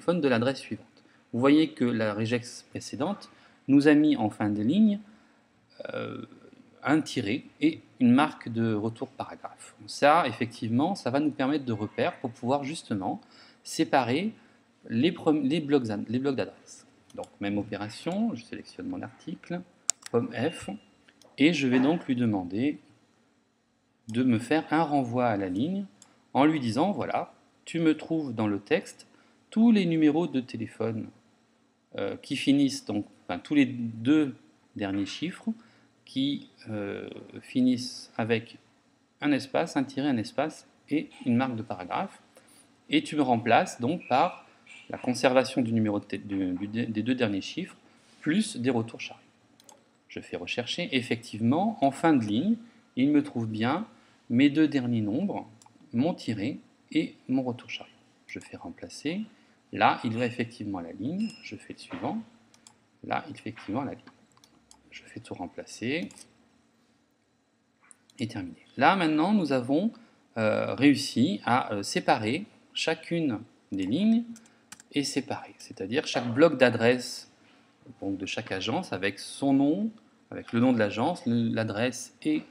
téléphone de l'adresse suivante. Vous voyez que la regex précédente nous a mis en fin de ligne un tiret et une marque de retour paragraphe. Ça, effectivement, ça va nous permettre de repères pour pouvoir justement séparer les blocs d'adresse. Donc, même opération, je sélectionne mon article, pomme F, et je vais donc lui demander de me faire un renvoi à la ligne en lui disant, voilà, tu me trouves dans le texte tous les numéros de téléphone qui finissent, donc, enfin, tous les deux derniers chiffres qui finissent avec un espace, un tiret, un espace et une marque de paragraphe. Et tu me remplaces donc par la conservation du numéro des deux derniers chiffres plus des retours chariot. Je fais rechercher. Effectivement, en fin de ligne, il me trouve bien mes deux derniers nombres, mon tiret et mon retour chariot. Je fais remplacer. Là, il va effectivement à la ligne. Je fais le suivant. Là, il fait effectivement à la ligne. Je fais tout remplacer. Et terminé. Là, maintenant, nous avons réussi à séparer chacune des lignes et séparer. C'est-à-dire chaque bloc d'adresse de chaque agence avec son nom, avec le nom de l'agence, l'adresse et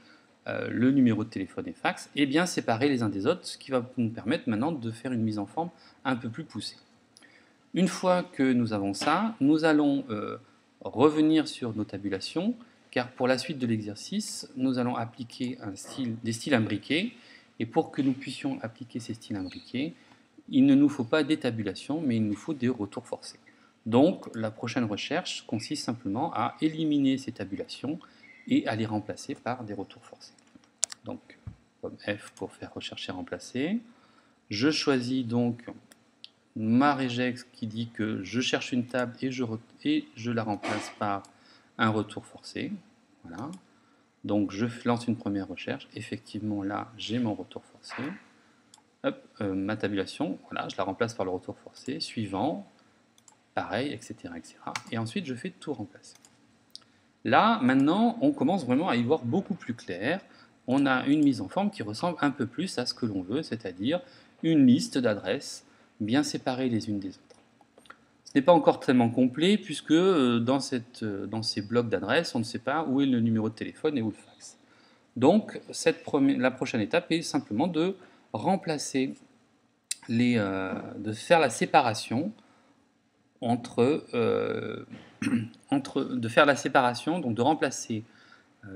le numéro de téléphone et fax, et bien séparer les uns des autres, ce qui va nous permettre maintenant de faire une mise en forme un peu plus poussée. Une fois que nous avons ça, nous allons revenir sur nos tabulations, car pour la suite de l'exercice, nous allons appliquer des styles imbriqués, et pour que nous puissions appliquer ces styles imbriqués, il ne nous faut pas des tabulations, mais il nous faut des retours forcés. Donc, la prochaine recherche consiste simplement à éliminer ces tabulations et à les remplacer par des retours forcés. Donc, comme F pour faire rechercher remplacer. Je choisis donc ma regex qui dit que je cherche une table et je la remplace par un retour forcé. Voilà. Donc, je lance une première recherche. Effectivement, là, j'ai mon retour forcé. Hop, ma tabulation, voilà, je la remplace par le retour forcé. Suivant, pareil, etc., etc. Et ensuite, je fais tout remplacer. Là, maintenant, on commence vraiment à y voir beaucoup plus clair. On a une mise en forme qui ressemble un peu plus à ce que l'on veut, c'est-à-dire une liste d'adresses bien séparées les unes des autres. Ce n'est pas encore tellement complet puisque dans ces blocs d'adresses, on ne sait pas où est le numéro de téléphone et où le fax. Donc, la prochaine étape est simplement de remplacer de faire la séparation de faire la séparation, donc de remplacer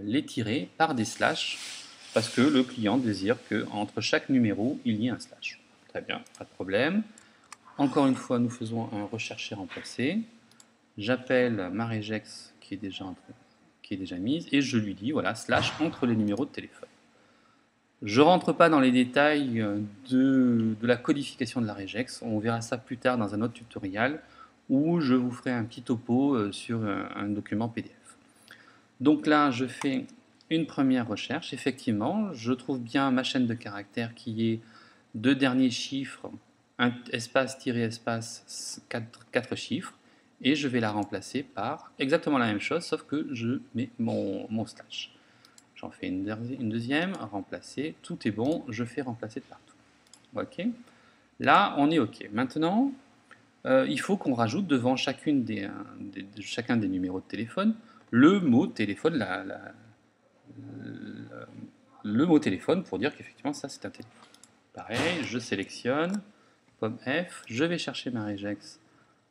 les tirets par des slash, parce que le client désire qu'entre chaque numéro, il y ait un slash. Très bien, pas de problème. Encore une fois, nous faisons un rechercher remplacer. J'appelle ma regex qui est déjà mise, et je lui dis, voilà, slash entre les numéros de téléphone. Je ne rentre pas dans les détails de la codification de la regex, on verra ça plus tard dans un autre tutoriel, où je vous ferai un petit topo sur un document PDF. Donc là, je fais une première recherche. Effectivement, je trouve bien ma chaîne de caractères qui est deux derniers chiffres, un espace tiré espace, quatre chiffres, et je vais la remplacer par exactement la même chose, sauf que je mets mon slash. J'en fais une deuxième, remplacer, tout est bon, je fais remplacer de partout. Ok. Là, on est ok. Maintenant, il faut qu'on rajoute devant chacun des numéros de téléphone le mot téléphone, le mot téléphone pour dire qu'effectivement ça c'est un téléphone. Pareil, je sélectionne, pomme F, je vais chercher ma regex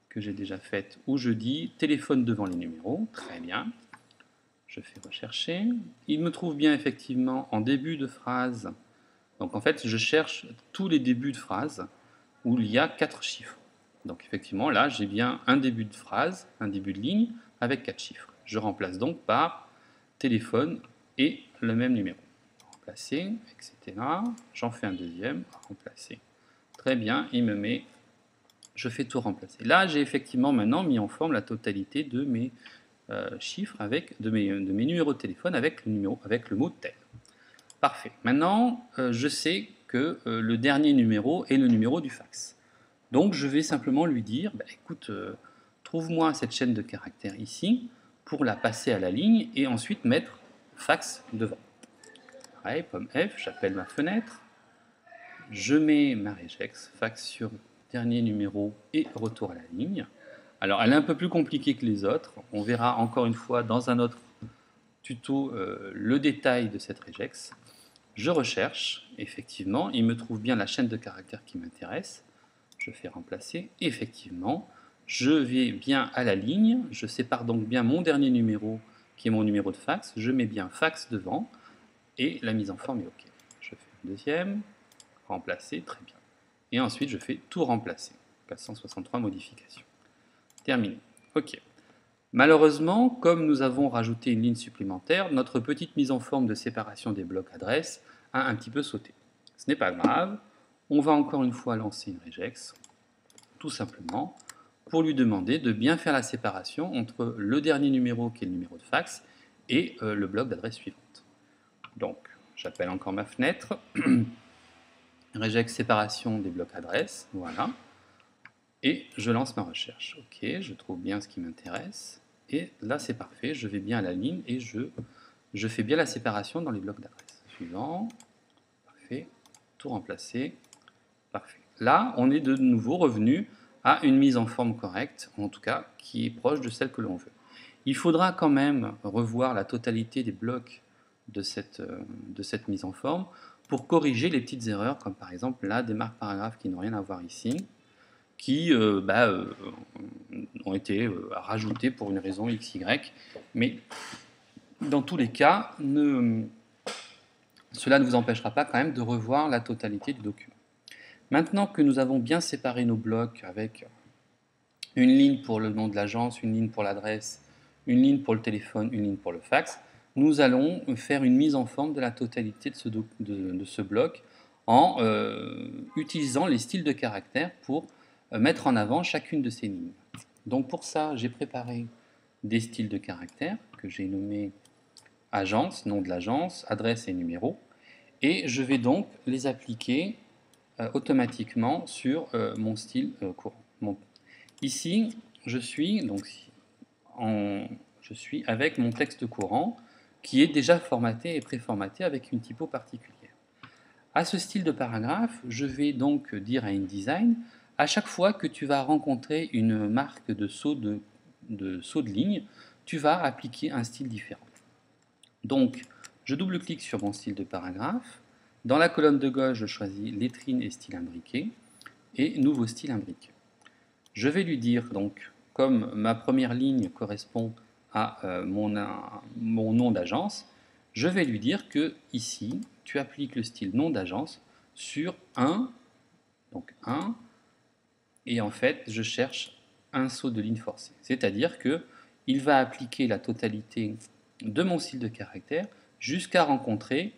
que j'ai déjà faite où je dis téléphone devant les numéros, très bien. Je fais rechercher, il me trouve bien effectivement en début de phrase, donc en fait je cherche tous les débuts de phrase où il y a 4 chiffres. Donc effectivement, là, j'ai bien un début de phrase, un début de ligne avec 4 chiffres. Je remplace donc par téléphone et le même numéro. Remplacer, etc. J'en fais un deuxième, remplacer. Très bien, il me met, je fais tout remplacer. Là, j'ai effectivement maintenant mis en forme la totalité de mes chiffres, de mes numéros de téléphone avec le mot tel. Parfait. Maintenant, je sais que le dernier numéro est le numéro du fax. Donc je vais simplement lui dire, bah, écoute, trouve-moi cette chaîne de caractères ici pour la passer à la ligne et ensuite mettre fax devant. Pareil, pomme F, j'appelle ma fenêtre, je mets ma regex, fax sur dernier numéro et retour à la ligne. Alors, elle est un peu plus compliquée que les autres. On verra encore une fois dans un autre tuto le détail de cette regex. Je recherche, effectivement, il me trouve bien la chaîne de caractères qui m'intéresse. Je fais remplacer, effectivement. Je vais bien à la ligne, je sépare donc bien mon dernier numéro qui est mon numéro de fax, je mets bien fax devant et la mise en forme est OK. Je fais un deuxième, remplacer, très bien. Et ensuite je fais tout remplacer, 463 modifications. Terminé. OK. Malheureusement, comme nous avons rajouté une ligne supplémentaire, notre petite mise en forme de séparation des blocs adresses a un petit peu sauté. Ce n'est pas grave, on va encore une fois lancer une regex, tout simplement, pour lui demander de bien faire la séparation entre le dernier numéro qui est le numéro de fax et le bloc d'adresse suivante. Donc, j'appelle encore ma fenêtre, regex séparation des blocs adresses, voilà, et je lance ma recherche. Ok, je trouve bien ce qui m'intéresse, et là c'est parfait, je vais bien à la ligne et je fais bien la séparation dans les blocs d'adresse. Suivant, parfait, tout remplacer, parfait. Là, on est de nouveau revenu à une mise en forme correcte, en tout cas qui est proche de celle que l'on veut. Il faudra quand même revoir la totalité des blocs de cette mise en forme pour corriger les petites erreurs, comme par exemple là, des marques paragraphes qui n'ont rien à voir ici, qui ont été rajoutées pour une raison x, y, mais dans tous les cas, cela ne vous empêchera pas quand même de revoir la totalité du document. Maintenant que nous avons bien séparé nos blocs avec une ligne pour le nom de l'agence, une ligne pour l'adresse, une ligne pour le téléphone, une ligne pour le fax, nous allons faire une mise en forme de la totalité de ce bloc en utilisant les styles de caractères pour mettre en avant chacune de ces lignes. Donc pour ça, j'ai préparé des styles de caractères que j'ai nommés agence, nom de l'agence, adresse et numéro, et je vais donc les appliquer automatiquement sur mon style courant. Ici, je suis avec mon texte courant qui est déjà formaté et préformaté avec une typo particulière. À ce style de paragraphe, je vais donc dire à InDesign, à chaque fois que tu vas rencontrer une marque de saut de ligne, tu vas appliquer un style différent. Donc, je double-clique sur mon style de paragraphe. Dans la colonne de gauche, je choisis lettrine et style imbriqué et nouveau style imbriqué. Je vais lui dire donc, comme ma première ligne correspond à mon nom d'agence, je vais lui dire que ici, tu appliques le style nom d'agence sur donc 1, et en fait, je cherche un saut de ligne forcée. C'est-à-dire qu'il va appliquer la totalité de mon style de caractère jusqu'à rencontrer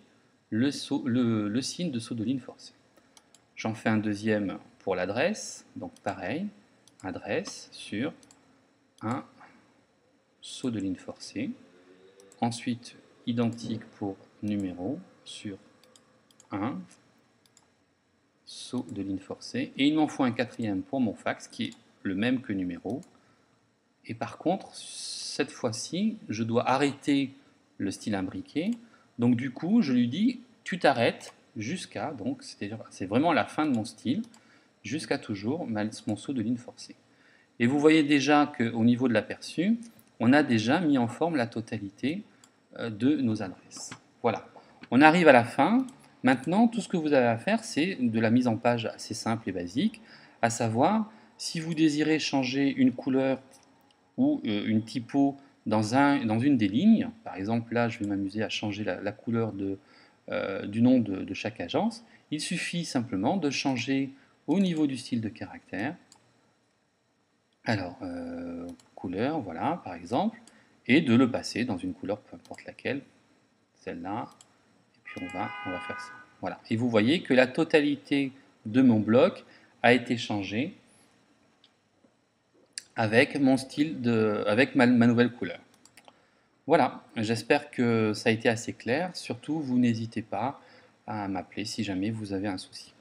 le signe de saut de ligne forcée. J'en fais un deuxième pour l'adresse, donc pareil, adresse sur un saut de ligne forcée. Ensuite, identique pour numéro sur un saut de ligne forcée. Et il m'en faut un quatrième pour mon fax qui est le même que numéro. Et par contre, cette fois-ci, je dois arrêter le style imbriqué. Donc du coup, je lui dis, tu t'arrêtes jusqu'à, donc c'est vraiment la fin de mon style, jusqu'à toujours mon saut de ligne forcée. Et vous voyez déjà qu'au niveau de l'aperçu, on a déjà mis en forme la totalité de nos adresses. Voilà, on arrive à la fin. Maintenant, tout ce que vous avez à faire, c'est de la mise en page assez simple et basique, à savoir, si vous désirez changer une couleur ou une typo dans une des lignes, par exemple là je vais m'amuser à changer la couleur du nom de chaque agence, il suffit simplement de changer au niveau du style de caractère, alors couleur, voilà par exemple, et de le passer dans une couleur peu importe laquelle, celle-là, et puis on va faire ça. Voilà. Et vous voyez que la totalité de mon bloc a été changée avec mon style avec ma nouvelle couleur. Voilà, j'espère que ça a été assez clair. Surtout, vous n'hésitez pas à m'appeler si jamais vous avez un souci.